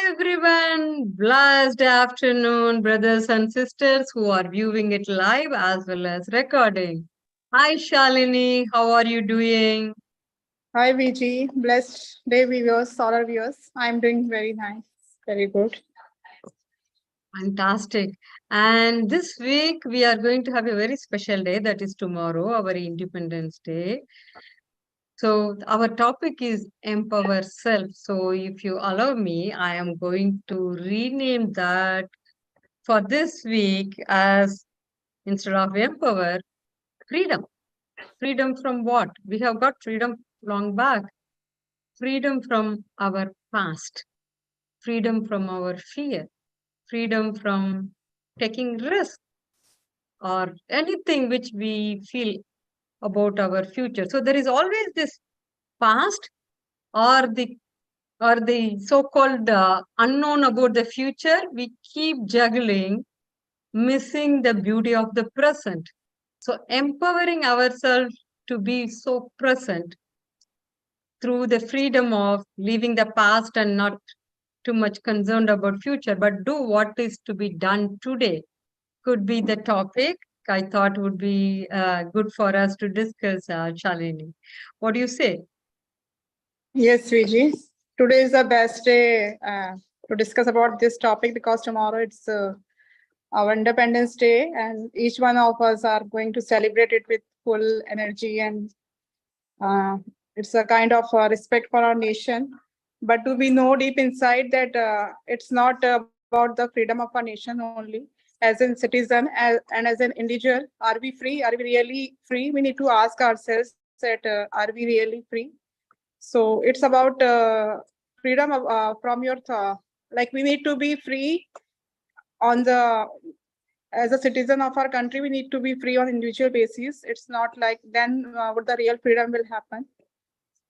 everyone. Blessed afternoon, brothers and sisters who are viewing it live as well as recording. Hi, Shalini. How are you doing? Hi VG, blessed day viewers, solar viewers. I'm doing very nice, very good. Fantastic. And this week we are going to have a very special day, that is tomorrow, our Independence Day. So our topic is empower self. So if you allow me, I am going to rename that for this week as, instead of empower, freedom. Freedom from what? We have got freedom long back. Freedom from our past. Freedom from our fear. Freedom from taking risks or anything which we feel about our future. So there is always this past or the so-called unknown about the future. We keep juggling, missing the beauty of the present. So empowering ourselves to be so present through the freedom of leaving the past and not too much concerned about future, but do what is to be done today could be the topic I thought would be good for us to discuss, Shalini. What do you say? Yes, VG. Today is the best day to discuss about this topic because tomorrow it's our Independence Day, and each one of us are going to celebrate it with full energy, and uh, it's a kind of respect for our nation. But do we know deep inside that it's not about the freedom of our nation only? As a citizen and as an individual, are we free? Are we really free? We need to ask ourselves that are we really free? So it's about freedom from your thought. Like we need to be free on the as a citizen of our country. We need to be free on individual basis. It's not like then what the real freedom will happen.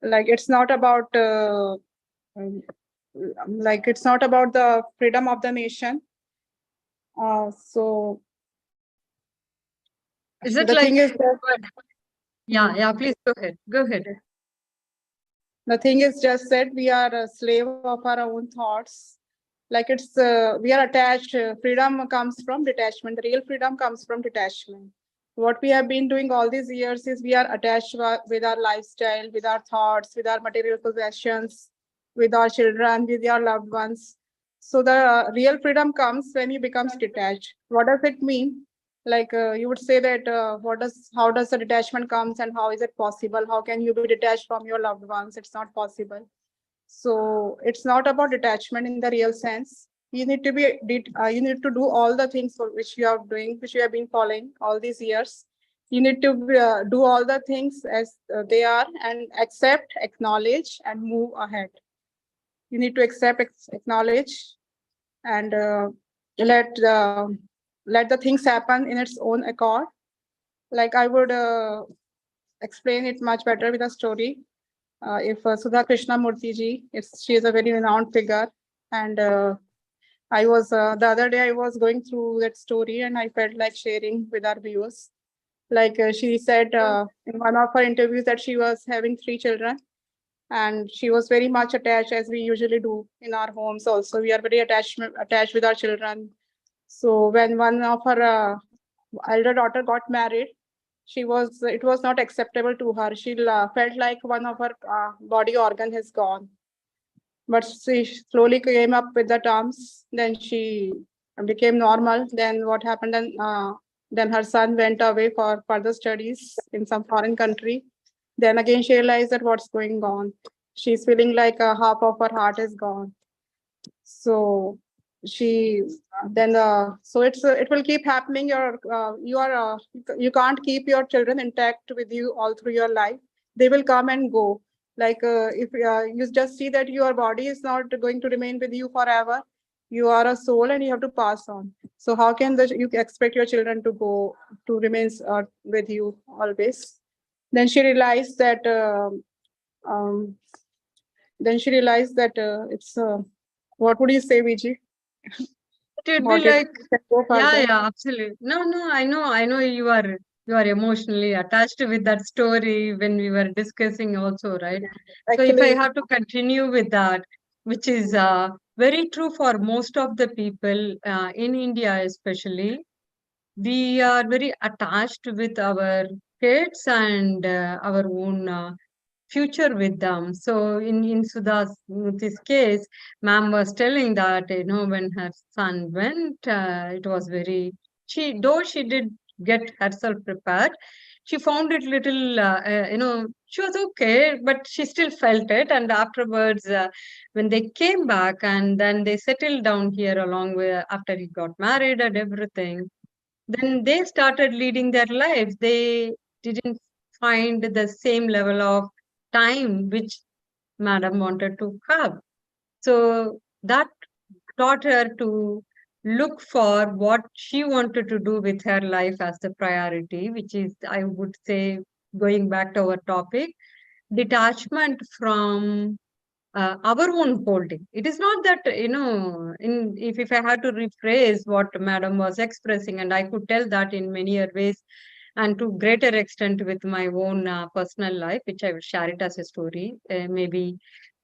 Like it's not about um, like it's not about the freedom of the nation. So Is the it thing like, is that yeah, please go ahead. Go ahead. the thing is just that we are a slave of our own thoughts. Like it's we are attached. Freedom comes from detachment. The real freedom comes from detachment. What we have been doing all these years is we are attached with our lifestyle, with our thoughts, with our material possessions, with our children, with our loved ones. So the real freedom comes when you becomes detached. What does it mean? Like you would say that how does the detachment comes and how is it possible? How can you be detached from your loved ones? It's not possible. So it's not about detachment in the real sense. You need to you need to do all the things for which you are doing, which you have been following all these years. You need to do all the things as they are and accept, acknowledge, and move ahead. You need to accept, acknowledge, and let let the things happen in its own accord. Like I would explain it much better with a story. If Sudha Krishnamurti ji, she is a very renowned figure, and I was the other day I was going through that story, and I felt like sharing with our viewers. Like she said in one of her interviews that she was having 3 children, and she was very much attached, as we usually do in our homes. Also, we are very attached with our children. So when one of her elder daughter got married, it was not acceptable to her. She felt like one of her body organ has gone, but she slowly came up with the terms. Then she became normal. Then what happened? Then her son went away for further studies in some foreign country. Then again she realized that what's going on. She's feeling like half of her heart is gone. So she then so it will keep happening. You can't keep your children intact with you all through your life. They will come and go. Like if you just see that your body is not going to remain with you forever. You are a soul and you have to pass on. So how can you expect your children to go to remain with you always? Then she realized that um, it's what would you say, Viji? It would be Wanted like, to go further. yeah, absolutely. No, I know you are emotionally attached with that story when we were discussing also, right? So if I Actually, have to continue with that, which is very true for most of the people in India, especially. We are very attached with our kids and our own future with them. So in Sudha's this case, ma'am was telling that when her son went, it was very though she did get herself prepared, she found it little she was okay, but she still felt it. And afterwards, when they came back and then they settled down here along with after he got married and everything, then they started leading their lives. They didn't find the same level of time which madam wanted to have. So that taught her to look for what she wanted to do with her life as the priority, which is, I would say, going back to our topic, detachment from our own holding. It is not that, if I had to rephrase what madam was expressing, and I could tell that in many other ways and to greater extent with my own personal life, which I will share it as a story, maybe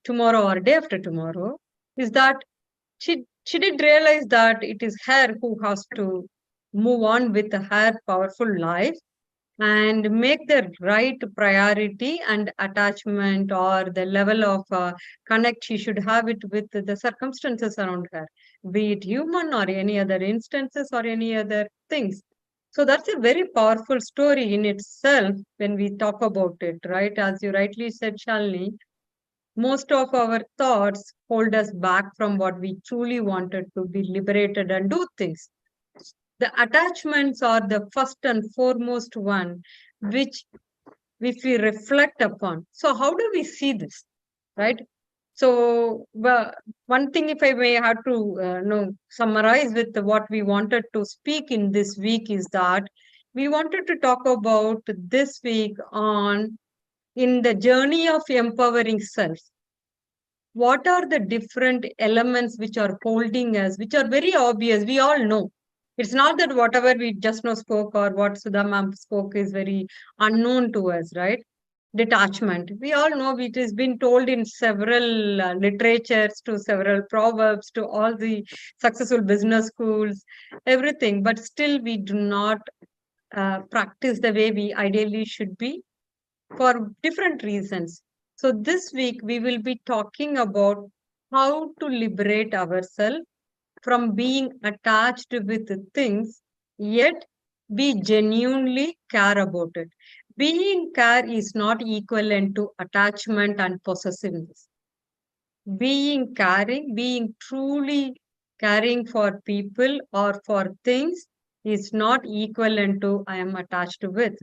tomorrow or day after tomorrow, is that she did realize that it is her who has to move on with her powerful life and make the right priority and attachment or the level of connect she should have it with the circumstances around her, be it human or any other instances or any other things. So that's a very powerful story in itself when we talk about it, right? As you rightly said, Shalini, most of our thoughts hold us back from what we truly wanted to be liberated and do things. The attachments are the first and foremost one, which if we reflect upon. So how do we see this, right? So one thing, if I may have to summarize with what we wanted to speak in this week, is that we wanted to talk about this week on in the journey of empowering self. What are the different elements which are holding us, which are very obvious? We all know. It's not that whatever we just now spoke or what Sudha ma'am spoke is very unknown to us, right? Detachment. We all know it has been told in several literatures, to several proverbs, to all the successful business schools, everything. But still, we do not practice the way we ideally should be for different reasons. So, this week we will be talking about how to liberate ourselves from being attached with things, yet we genuinely care about it. Being care is not equivalent to attachment and possessiveness. Being caring, being truly caring for people or for things is not equivalent to I am attached with.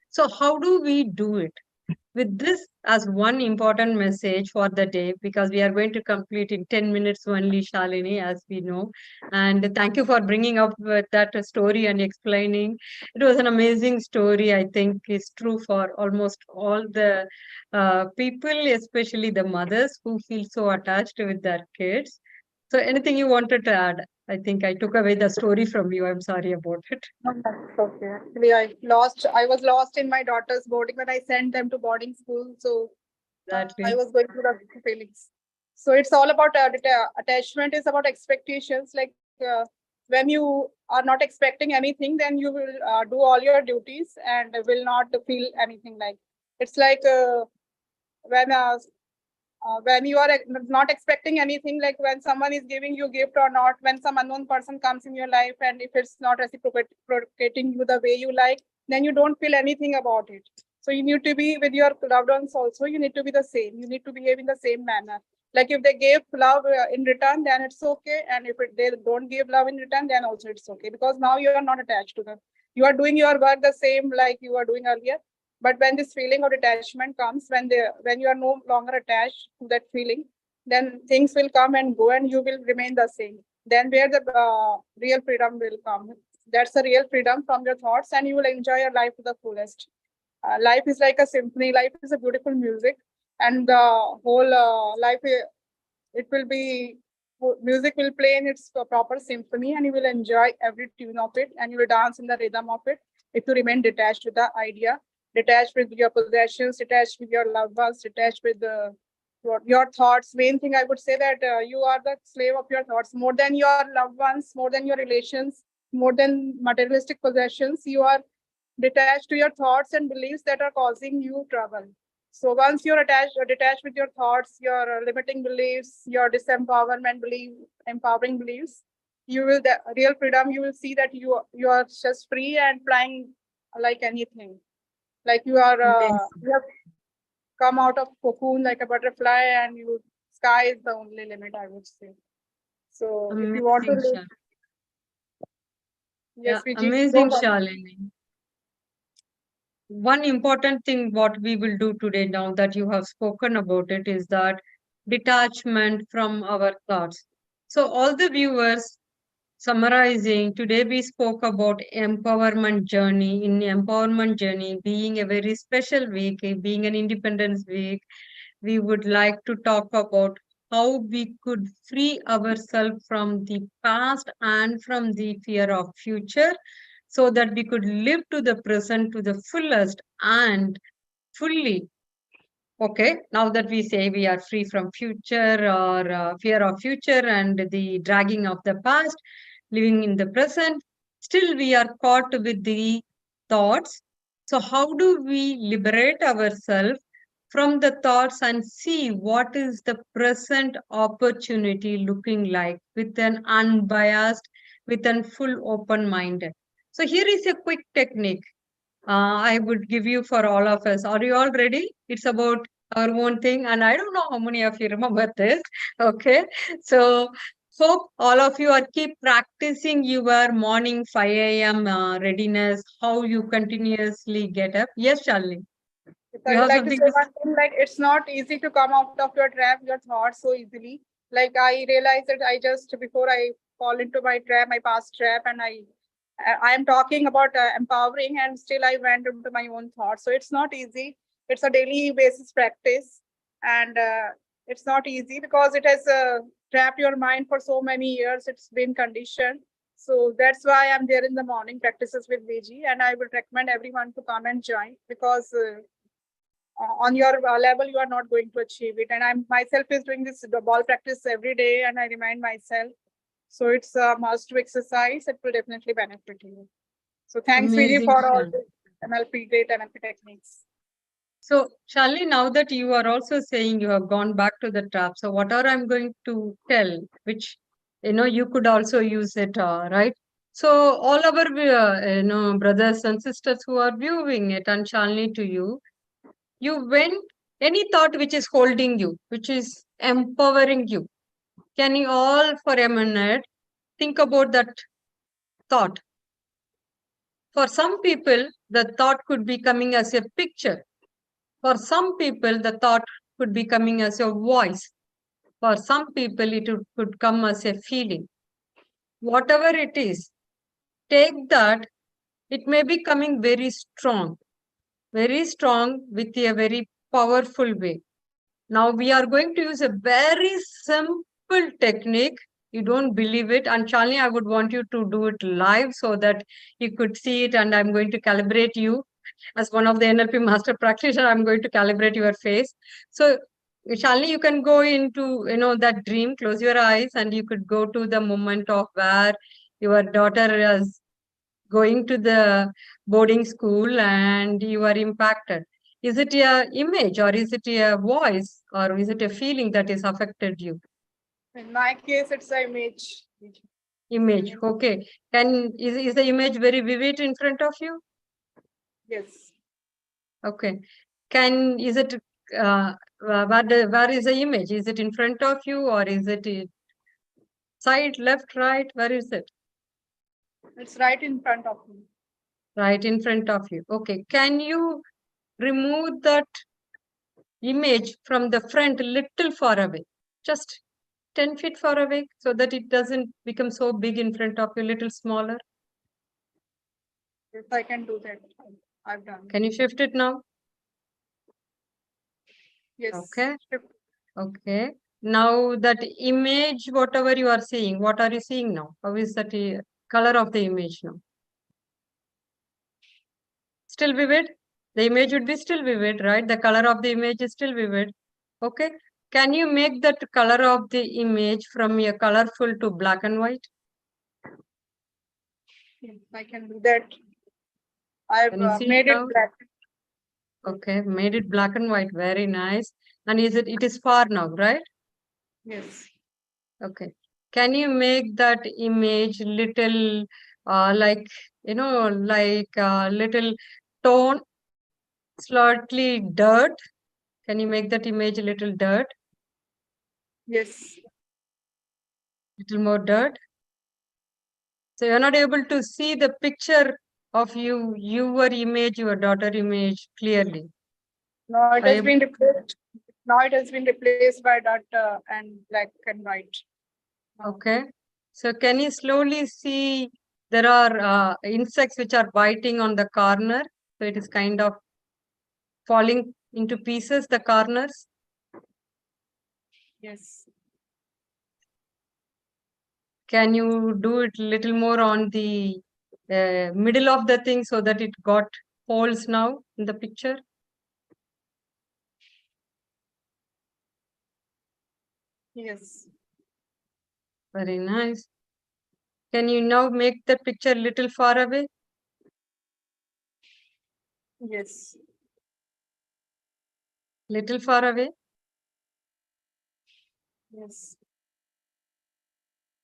So, how do we do it? With this as one important message for the day, because we are going to complete in 10 minutes only, Shalini, as we know. And thank you for bringing up with that story and explaining. It was an amazing story. I think is true for almost all the people, especially the mothers who feel so attached with their kids. So anything you wanted to add? I think I took away the story from you. I'm sorry about it. No, that's okay. Actually, I was lost in my daughter's boarding when I sent them to boarding school. So I Exactly. was going through the feelings. So it's all about attachment is about expectations. Like when you are not expecting anything, then you will do all your duties and will not feel anything like. It's like when when you are not expecting anything, like when someone is giving you gift or not, when some unknown person comes in your life and if it's not reciprocating you the way you like, then you don't feel anything about it. So you need to be with your loved ones also, you need to be the same, you need to behave in the same manner. Like if they gave love in return, then it's okay, and if they don't give love in return, then also it's okay, because now you are not attached to them. You are doing your work the same like you were doing earlier. But when this feeling of detachment comes, when you are no longer attached to that feeling, then things will come and go, and you will remain the same. Then where the real freedom will come. That's the real freedom from your thoughts, and you will enjoy your life to the fullest. Life is like a symphony. Life is a beautiful music, and the whole life it will be music will play in its proper symphony, and you will enjoy every tune of it, and you will dance in the rhythm of it if you remain detached with the idea, detached with your possessions, detached with your loved ones, detached with your thoughts. Main thing I would say that you are the slave of your thoughts more than your loved ones, more than your relations, more than materialistic possessions. You are detached to your thoughts and beliefs that are causing you trouble. So once you're attached or detached with your thoughts, your limiting beliefs, your disempowerment belief, empowering beliefs, you will the real freedom. You will see that you are just free and flying like anything. Like you are Amazing. you have come out of cocoon like a butterfly, and you sky is the only limit, I would say. So if you want to Amazing, live, Shalini. Yeah, yes, Vijay, go amazing, for it. Shalini. One important thing what we will do today, now that you have spoken about it, is that detachment from our thoughts. So all the viewers, summarizing, today we spoke about empowerment journey. In empowerment journey, being a very special week, being an Independence Week, we would like to talk about how we could free ourselves from the past and from the fear of future, so that we could live to the present to the fullest and fully. Okay, now that we say we are free from future or fear of future and the dragging of the past, living in the present, still we are caught with the thoughts. So, how do we liberate ourselves from the thoughts and see what is the present opportunity looking like with an unbiased, with an full open minded? So, here is a quick technique I would give you for all of us. Are you all ready? It's about our own thing, and I don't know how many of you remember this. Okay, so hope all of you are keep practicing your morning 5 a.m. Readiness, how you continuously get up. Yes, Charlie, If you I would have like to something say to say? one thing, like it's not easy to come out of your trap, your thoughts so easily. Like I realized that I just before I fall into my trap, my past trap, and I am talking about empowering, and still I went into my own thoughts. So it's not easy. It's a daily basis practice, and it's not easy because it has trapped your mind for so many years. It's been conditioned. So that's why I'm there in the morning practices with VG, and I would recommend everyone to come and join because on your level you are not going to achieve it. And I'm myself is doing this the ball practice every day, and I remind myself. So it's a must to exercise. It will definitely benefit you. So thanks, Vijay, Amazing, for all Charlie. the great NLP techniques. So, Charlie, now that you are also saying you have gone back to the trap, so whatever I'm going to tell, which you could also use it, right? So, all our brothers and sisters who are viewing it, and Charlie to you, you went any thought which is holding you, which is empowering you. Can you all for a minute think about that thought? For some people, the thought could be coming as a picture. For some people, the thought could be coming as a voice. For some people, could come as a feeling. Whatever it is, take that. It may be coming very strong with a very powerful way. Now we are going to use a very simple technique. You don't believe it. And Shalini, I would want you to do it live so that you could see it. And I'm going to calibrate you as one of the NLP master practitioner. I'm going to calibrate your face. So Shalini, you can go into, that dream, close your eyes, and you could go to the moment of where your daughter is going to the boarding school and you are impacted. Is it a image or is it a voice or is it a feeling that is affected you? In my case, it's an image. Image. Okay. Is the image very vivid in front of you? Yes. Okay. Is it where is the image? Is it in front of you or is it side, left, right? Where is it? It's right in front of me. Right in front of you. Okay. Can you remove that image from the front little far away? Just 10 feet far away so that it doesn't become so big in front of you, little smaller. If I can do that, I've done. Can you shift it now? Yes. Okay. Okay. Now that image, whatever you are seeing, what are you seeing now? How is that color of the image now? Still vivid? The image would be still vivid, right? The color of the image is still vivid. Okay. Can you make that color of the image from a colorful to black and white? Yes, I can do that. I've Can you see made it it now? black. Okay, made it black and white. Very nice. And it is far now, right? Yes. Okay. Can you make that image little like little tone, slightly dirt? Can you make that image a little dirt? Yes. Little more dirt? So you're not able to see the picture of your image, your daughter image clearly. Now it Are has you been replaced. Now it has been replaced by that and black and white. okay? So can you slowly see there are insects which are biting on the corner? So it is kind of falling into pieces, the corners. Yes. Can you do it little more on the middle of the thing so that it got holes now in the picture? Yes. Very nice. Can you now make the picture little far away? Yes. Little far away. Yes.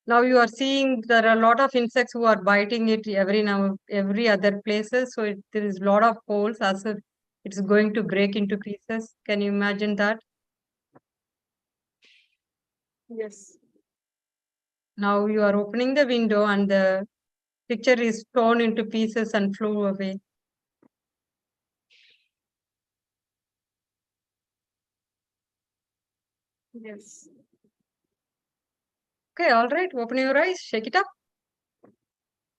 Now you are seeing there are a lot of insects who are biting it every other places. So there is a lot of holes as if it's going to break into pieces. Can you imagine that? Yes. Now you are opening the window and the picture is torn into pieces and flew away. Yes. Okay, all right. Open your eyes. Shake it up.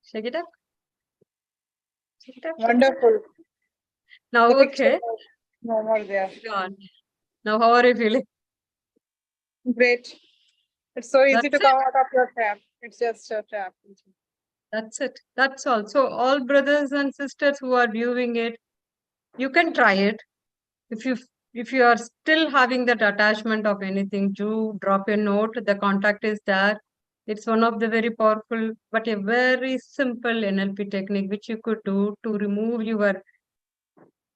Shake it up. Shake it up. Shake it up. Wonderful. Now, The picture okay. was no more there. Gone. Now, how are you feeling? Great. It's so easy That's to it. come out of your trap. It's just a trap. That's it. That's all. So, all brothers and sisters who are viewing it, you can try it. If you are still having that attachment of anything, do drop a note. The contact is there. It's one of the very powerful, but a very simple NLP technique which you could do to remove your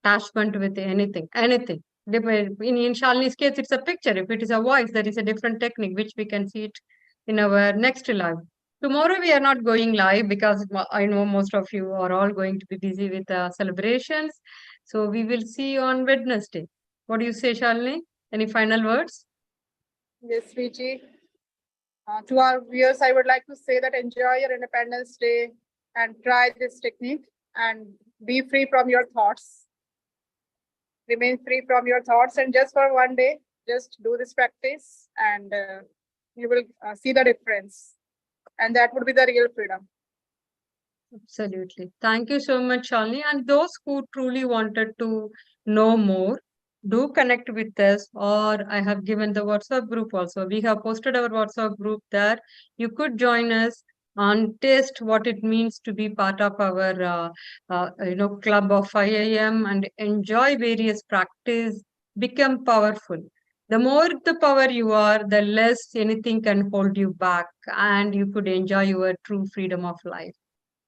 attachment with anything. In Shalini's case, it's a picture. If it is a voice, there is a different technique which we can see it in our next live. Tomorrow we are not going live because I know most of you are all going to be busy with celebrations. So we will see you on Wednesday. What do you say, Shalini? Any final words? Yes, Viji. To our viewers, I would like to say that enjoy your Independence Day and try this technique and be free from your thoughts. Remain free from your thoughts and just for one day, just do this practice and you will see the difference. And that would be the real freedom. Absolutely. Thank you so much, Shalini. And those who truly wanted to know more, do connect with us, or I have given the WhatsApp group also. We have posted our WhatsApp group there. You could join us and taste what it means to be part of our club of 5 a.m. and enjoy various practice, become powerful. The more the power you are, the less anything can hold you back, and you could enjoy your true freedom of life.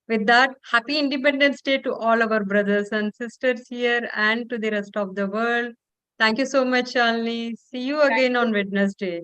With that, happy Independence Day to all our brothers and sisters here and to the rest of the world. Thank you so much, Shalini. See you Thank again on you. Wednesday.